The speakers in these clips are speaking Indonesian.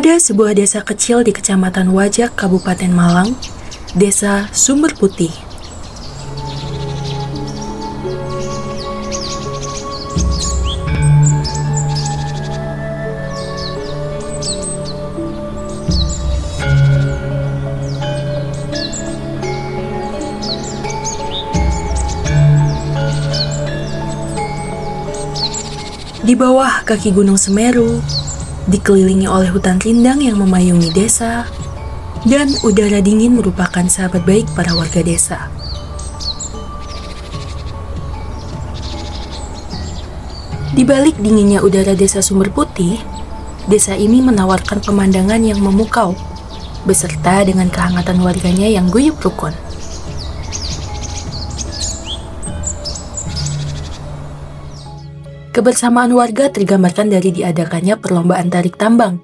Ada sebuah desa kecil di Kecamatan Wajak, Kabupaten Malang, Desa Sumber Putih. Di bawah kaki Gunung Semeru, dikelilingi oleh hutan rindang yang memayungi desa, dan udara dingin merupakan sahabat baik para warga desa. Di balik dinginnya udara Desa Sumber Putih, desa ini menawarkan pemandangan yang memukau, beserta dengan kehangatan warganya yang guyup rukun. Kebersamaan warga tergambarkan dari diadakannya perlombaan tarik tambang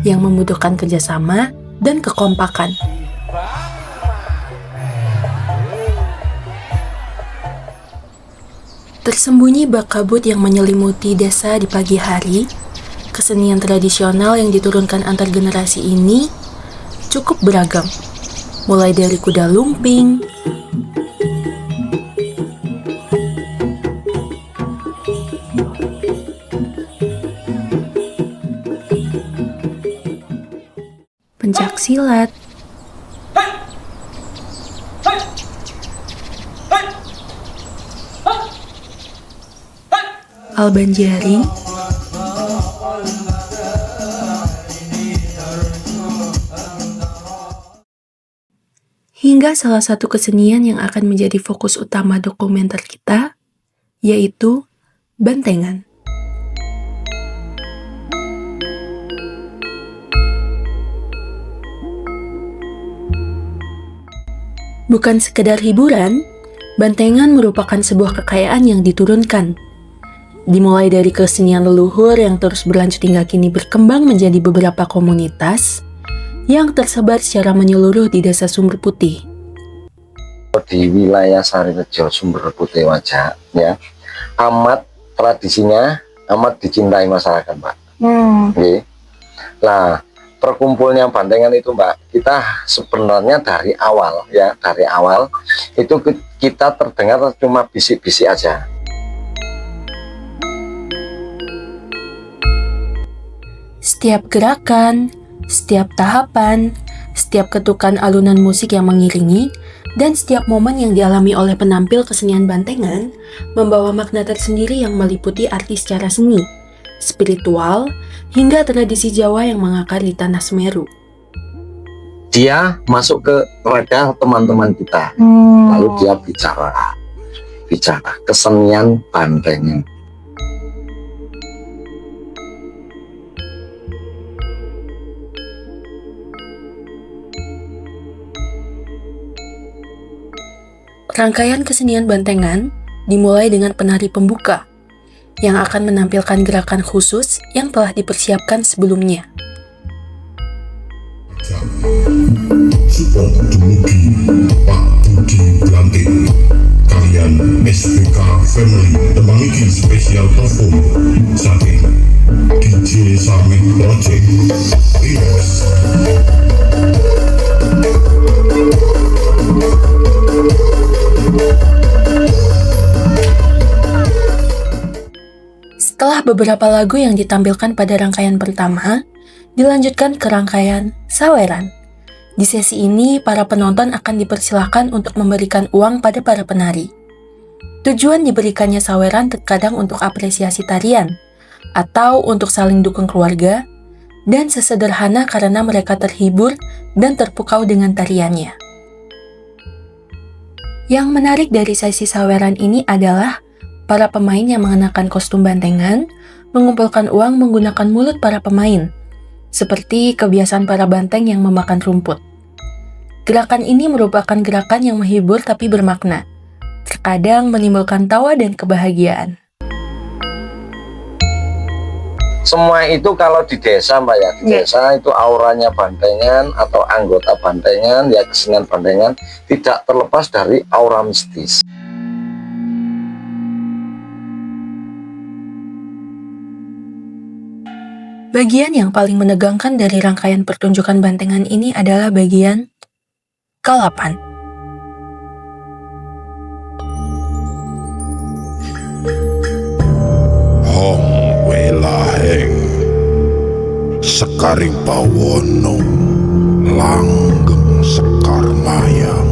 yang membutuhkan kerjasama dan kekompakan. Tersembunyi bak kabut yang menyelimuti desa di pagi hari, kesenian tradisional yang diturunkan antar generasi ini cukup beragam, mulai dari kuda lumping, pencak silat, alban jaring, hingga salah satu kesenian yang akan menjadi fokus utama dokumenter kita, yaitu bantengan. Bukan sekedar hiburan, bantengan merupakan sebuah kekayaan yang diturunkan. Dimulai dari kesenian leluhur yang terus berlanjut hingga kini berkembang menjadi beberapa komunitas yang tersebar secara menyeluruh di Desa Sumber Putih. Di wilayah Sarirejo Sumber Putih Wajak, ya, tradisinya amat dicintai masyarakat, Mbak. Okay. Nah, terkumpulnya bantengan itu, Mbak, kita sebenarnya dari awal itu kita terdengar cuma bisik-bisik aja. Setiap gerakan, setiap tahapan, setiap ketukan alunan musik yang mengiringi, dan setiap momen yang dialami oleh penampil kesenian bantengan membawa makna tersendiri yang meliputi arti secara seni, spiritual, hingga tradisi Jawa yang mengakar di tanah Semeru. Dia masuk ke radar teman-teman kita, lalu dia bicara kesenian bantengan. Rangkaian kesenian bantengan dimulai dengan penari pembuka yang akan menampilkan gerakan khusus yang telah dipersiapkan sebelumnya. Support dumugi Pak Budi Blantik kalian SPK Family temangiki spesial perform saking DJ Sami Project Remix. Setelah beberapa lagu yang ditampilkan pada rangkaian pertama, dilanjutkan ke rangkaian saweran. Di sesi ini, para penonton akan dipersilahkan untuk memberikan uang pada para penari. Tujuan diberikannya saweran terkadang untuk apresiasi tarian, atau untuk saling dukung keluarga, dan sesederhana karena mereka terhibur dan terpukau dengan tariannya. Yang menarik dari sesi saweran ini adalah para pemain yang mengenakan kostum bantengan mengumpulkan uang menggunakan mulut para pemain, seperti kebiasaan para banteng yang memakan rumput. Gerakan ini merupakan gerakan yang menghibur tapi bermakna, terkadang menimbulkan tawa dan kebahagiaan. Semua itu kalau di desa, Mbak, ya, di desa itu auranya bantengan atau anggota bantengan, ya kesenian bantengan tidak terlepas dari aura mistis. Bagian yang paling menegangkan dari rangkaian pertunjukan bantengan ini adalah bagian ke-8. Hong welaheng Sekaring pawono langgeng sekar mayang.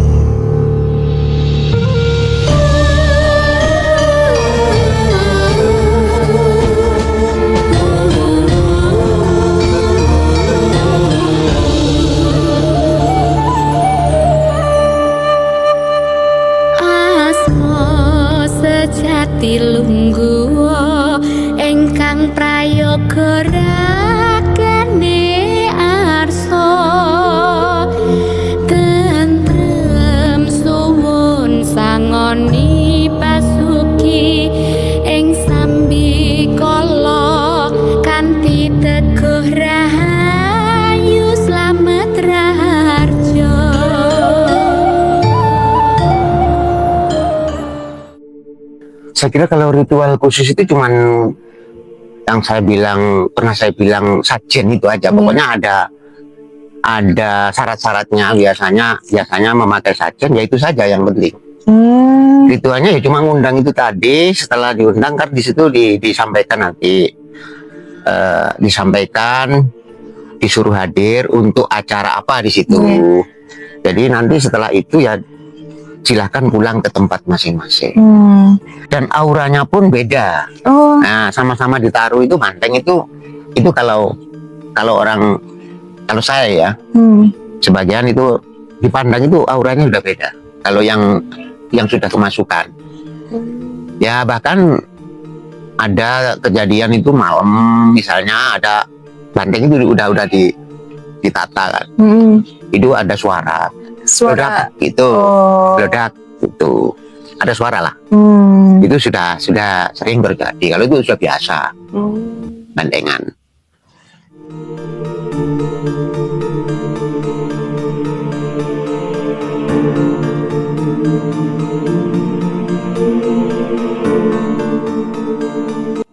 Asma sejati lungguh engkang prayoga rakene arsa tentrem suwun sangoni pasuki ing sambi kala kanthi teguh rahayu slamet raharja. Saya kira kalau ritual khusus itu cuman yang pernah saya bilang sajen itu aja. Pokoknya ada syarat-syaratnya, biasanya memakai sajen, ya itu saja yang penting. Ritualnya ya cuma ngundang itu tadi. Setelah diundang kan di situ disampaikan nanti disuruh hadir untuk acara apa di situ. Jadi nanti setelah itu ya silahkan pulang ke tempat masing-masing. Dan auranya pun beda. Nah, sama-sama ditaruh itu banteng itu kalau saya ya, sebagian itu dipandang itu auranya udah beda. Kalau yang sudah kemasukan, ya bahkan ada kejadian itu malam, misalnya ada banteng itu udah ditata kan, itu ada suara. Ledak itu, ledak itu ada suara lah. Itu sudah sering terjadi. Kalau itu sudah biasa, bandengan.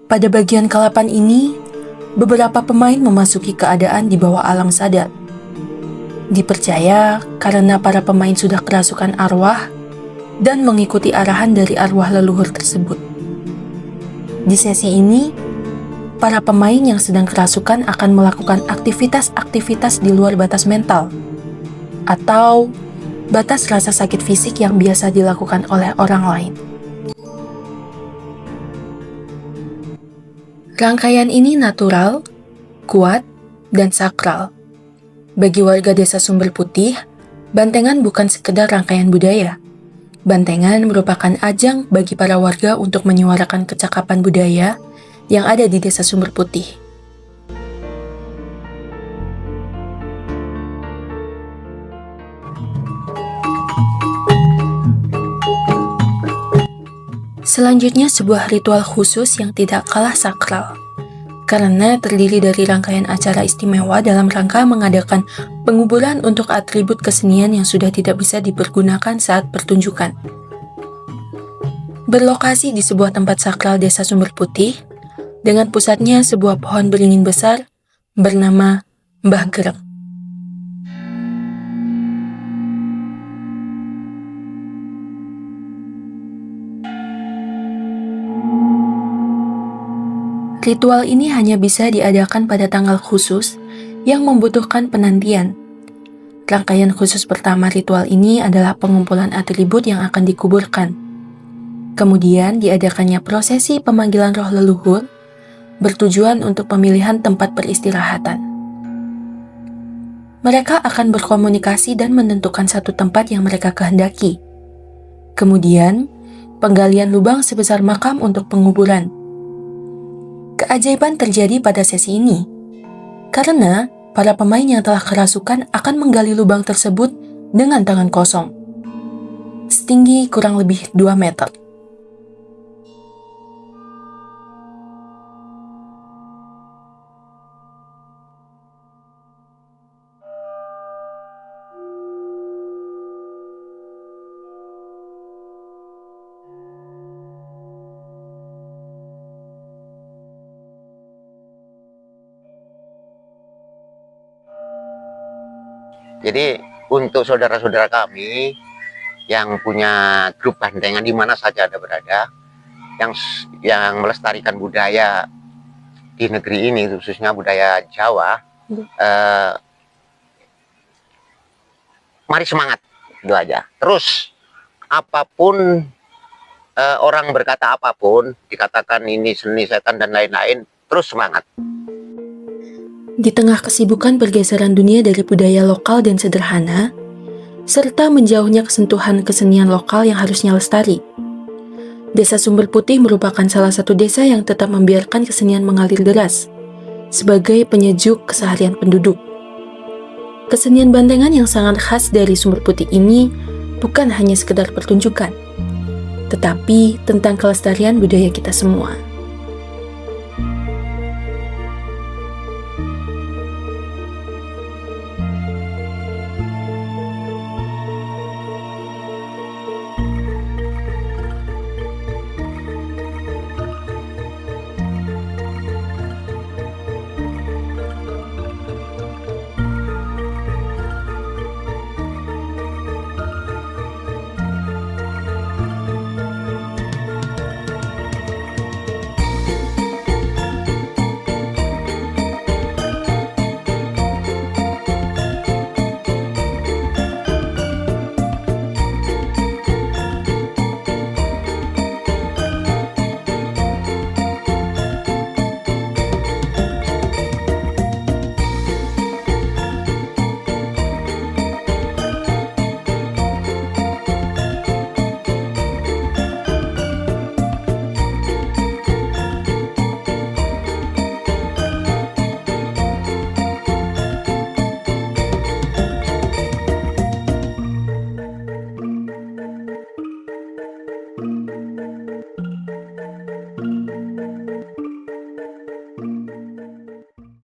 Pada bagian ke-8 ini, beberapa pemain memasuki keadaan di bawah alam sadar. Dipercaya karena para pemain sudah kerasukan arwah dan mengikuti arahan dari arwah leluhur tersebut. Di sesi ini, para pemain yang sedang kerasukan akan melakukan aktivitas-aktivitas di luar batas mental atau batas rasa sakit fisik yang biasa dilakukan oleh orang lain. Rangkaian ini natural, kuat, dan sakral. Bagi warga Desa Sumber Putih, bantengan bukan sekedar rangkaian budaya. Bantengan merupakan ajang bagi para warga untuk menyuarakan kecakapan budaya yang ada di Desa Sumber Putih. Selanjutnya sebuah ritual khusus yang tidak kalah sakral, karena terdiri dari rangkaian acara istimewa dalam rangka mengadakan penguburan untuk atribut kesenian yang sudah tidak bisa dipergunakan saat pertunjukan. Berlokasi di sebuah tempat sakral Desa Sumber Putih, dengan pusatnya sebuah pohon beringin besar bernama Mbah Gereng. Ritual ini hanya bisa diadakan pada tanggal khusus yang membutuhkan penantian. Rangkaian khusus pertama ritual ini adalah pengumpulan atribut yang akan dikuburkan. Kemudian diadakannya prosesi pemanggilan roh leluhur bertujuan untuk pemilihan tempat peristirahatan. Mereka akan berkomunikasi dan menentukan satu tempat yang mereka kehendaki. Kemudian, penggalian lubang sebesar makam untuk penguburan. Keajaiban terjadi pada sesi ini, karena para pemain yang telah kerasukan akan menggali lubang tersebut dengan tangan kosong, setinggi kurang lebih 2 meter. Jadi untuk saudara-saudara kami yang punya grup bandengan di mana saja Anda berada, yang melestarikan budaya di negeri ini, khususnya budaya Jawa, mari semangat, itu aja. Terus apapun orang berkata apapun, dikatakan ini seni setan dan lain-lain, terus semangat. Di tengah kesibukan pergeseran dunia dari budaya lokal dan sederhana, serta menjauhnya kesentuhan kesenian lokal yang harusnya lestari, Desa Sumber Putih merupakan salah satu desa yang tetap membiarkan kesenian mengalir deras, sebagai penyejuk keseharian penduduk. Kesenian bandengan yang sangat khas dari Sumber Putih ini bukan hanya sekedar pertunjukan, tetapi tentang kelestarian budaya kita semua.